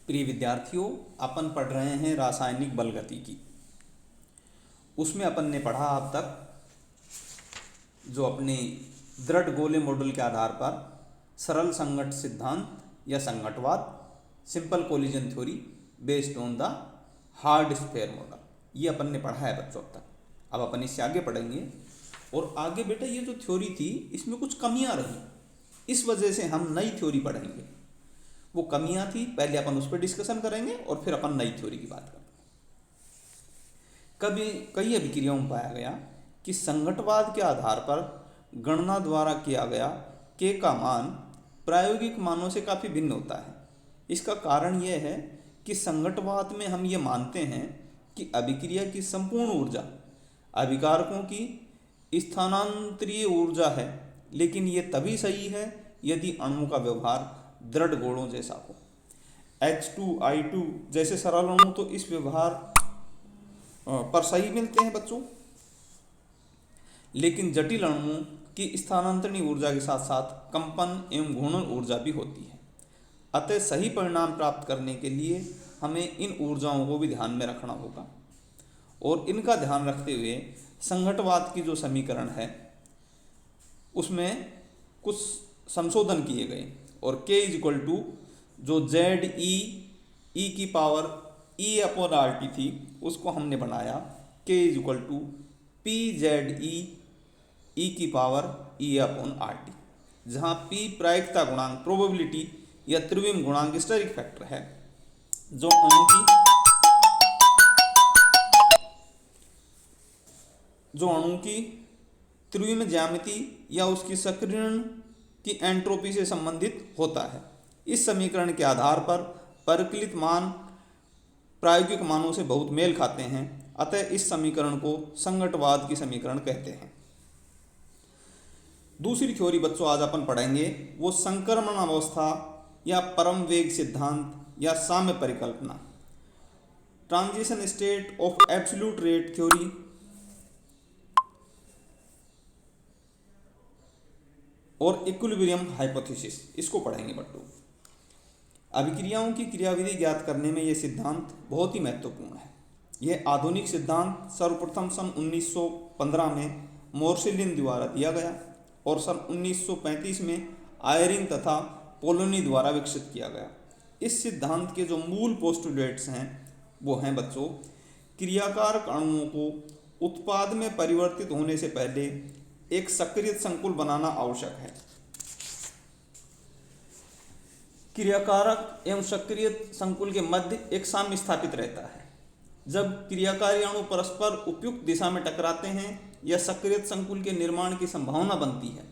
प्रिय विद्यार्थियों, अपन पढ़ रहे हैं रासायनिक बलगतिकी। उसमें अपन ने पढ़ा अब तक जो अपने दृढ़ गोले मॉडल के आधार पर सरल संघट सिद्धांत या संघटवाद, simple collision theory based on the hard sphere model, ये अपन ने पढ़ा है बच्चों अब तक। अब अपन इससे आगे पढ़ेंगे और आगे बेटा ये जो थ्योरी थी इसमें कुछ कमियां रही, इस वजह से हम नई थ्योरी पढ़ेंगे। वो कमियां थी, पहले अपन उस पर डिस्कशन करेंगे और फिर अपन नई थ्योरी की बात करेंगे। कई अभिक्रियाओं में पाया गया कि संघटवाद के आधार पर गणना द्वारा किया गया के का मान प्रायोगिक मानों से काफ़ी भिन्न होता है। इसका कारण यह है कि संघटवाद में हम ये मानते हैं कि अभिक्रिया की संपूर्ण ऊर्जा अभिकारकों की स्थानांतरीय ऊर्जा है, लेकिन ये तभी सही है यदि अणुओं का व्यवहार दृढ़ गोलों जैसा हो। H2I2 जैसे सरल अणु तो इस व्यवहार पर सही मिलते हैं बच्चों, लेकिन जटिल अणुओं की स्थानांतरणीय ऊर्जा के साथ साथ कंपन एवं घूर्णन ऊर्जा भी होती है। अतः सही परिणाम प्राप्त करने के लिए हमें इन ऊर्जाओं को भी ध्यान में रखना होगा और इनका ध्यान रखते हुए संघटवाद की जो समीकरण है उसमें कुछ संशोधन किए गए और K इज इक्वल टू जो ZE की पावर E/RT थी उसको हमने बनाया K is equal to PZE की पावर E/RT, जहाँ P प्रायिकता गुणांक प्रोबेबिलिटी या त्रिविम गुणांक स्टेरिक फैक्टर है जो अणु की त्रिविम ज्यामिति या उसकी सक्रियण की एंट्रोपी से संबंधित होता है। इस समीकरण के आधार पर परिकलित मान प्रायोगिक मानों से बहुत मेल खाते हैं, अतः इस समीकरण को संघटवाद की समीकरण कहते हैं। दूसरी थ्योरी बच्चों आज अपन पढ़ेंगे वो संक्रमण अवस्था या परम वेग सिद्धांत या साम्य परिकल्पना, transition state of absolute rate theory और इक्विलिब्रियम हाइपोथेसिस, इसको पढ़ेंगे बच्चों। अभिक्रियाओं की क्रियाविधि ज्ञात करने में यह सिद्धांत बहुत ही महत्वपूर्ण है। यह आधुनिक सिद्धांत सर्वप्रथम सन 1915 में मोर्सेलिन द्वारा दिया गया और सन 1935 में आयरिंग तथा पोलोनी द्वारा विकसित किया गया। इस सिद्धांत के जो मूल पोस्टुलेट्स हैं वो हैं बच्चों, क्रियाकारक अणुओं को उत्पाद में परिवर्तित होने से पहले एक सक्रियत संकुल बनाना आवश्यक है। क्रियाकारक एवं सक्रियत संकुल के मध्य एक साम्य स्थापित रहता है। जब क्रियाकारी अणु परस्पर उपयुक्त दिशा में टकराते हैं या सक्रियत संकुल के निर्माण की संभावना बनती है।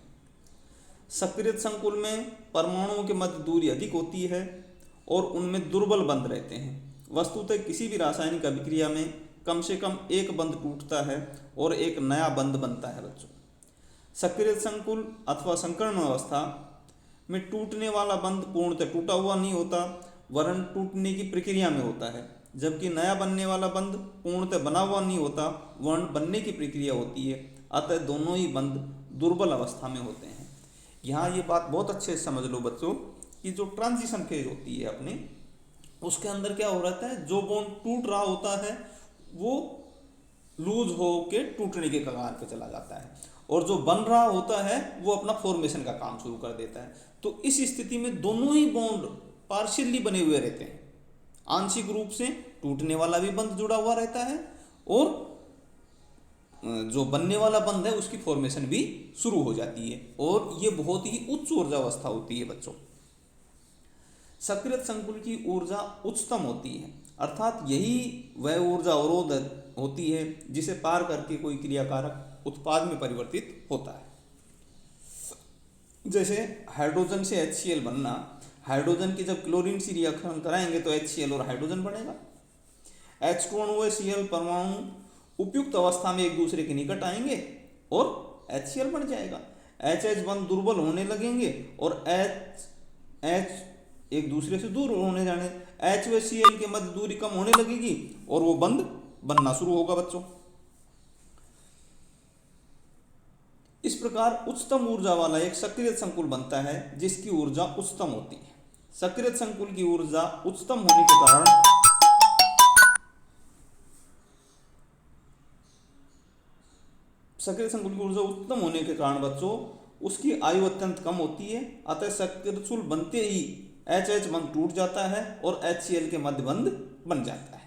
सक्रियत संकुल में परमाणुओं के मध्य दूरी अधिक होती है और उनमें दुर्बल बंध रहते हैं। वस्तुतः किसी भी रासायनिक अभिक्रिया में कम से कम एक बंध टूटता है और एक नया बंध बनता है बच्चों। सक्रियत संकुल अथवा संकरण अवस्था में टूटने वाला बंध पूर्णतः टूटा हुआ नहीं होता, वरन टूटने की प्रक्रिया में होता है, जबकि नया बनने वाला बंध पूर्णतः बना हुआ नहीं होता, वरन बनने की प्रक्रिया होती है। अतः दोनों ही बंध दुर्बल अवस्था में होते हैं। यहाँ ये बात बहुत अच्छे से समझ लो बच्चों कि जो ट्रांजिशन फेज होती है अपने, उसके अंदर क्या हो रहता है, जो बॉन्ड टूट रहा होता है वो लूज हो के टूटने के कगार पे चला जाता है और जो बन रहा होता है वो अपना फॉर्मेशन का काम शुरू कर देता है। तो इस स्थिति में दोनों ही बॉन्ड पार्शियली बने हुए रहते हैं। आंशिक रूप से टूटने वाला भी बंध जुड़ा हुआ रहता है और जो बनने वाला बंध है उसकी फॉर्मेशन भी शुरू हो जाती है और ये बहुत ही उच्च ऊर्जा अवस्था होती है बच्चों। सक्रियत संकुल की ऊर्जा उच्चतम होती है, अर्थात यही वह ऊर्जा अवरोध होती है जिसे पार करके कोई क्रियाकारक उत्पाद में परिवर्तित होता है। जैसे हाइड्रोजन से HCl बनना, हाइड्रोजन की जब क्लोरीन से रिएक्शन कराएंगे तो HCl और हाइड्रोजन बनेगा। H2NO3 परमाणु उपयुक्त अवस्था में एक दूसरे के निकट आएंगे और HCl बन जाएगा। HH बंध दुर्बल होने लगेंगे और H एक दूसरे से दूर होने जाने, H व Cl के मध्य दूरी कम होने लगेगी और वो बंध बनना शुरू होगा बच्चों। इस प्रकार उच्चतम ऊर्जा वाला एक सक्रिय संकुल बनता है जिसकी ऊर्जा उच्चतम होती है। सक्रिय संकुल की ऊर्जा उच्चतम होने के कारण बच्चों उसकी आयु अत्यंत कम होती है। अतः सक्रिय बनते ही HH बंध टूट जाता है और HCl के मध्य बंध बन जाता है।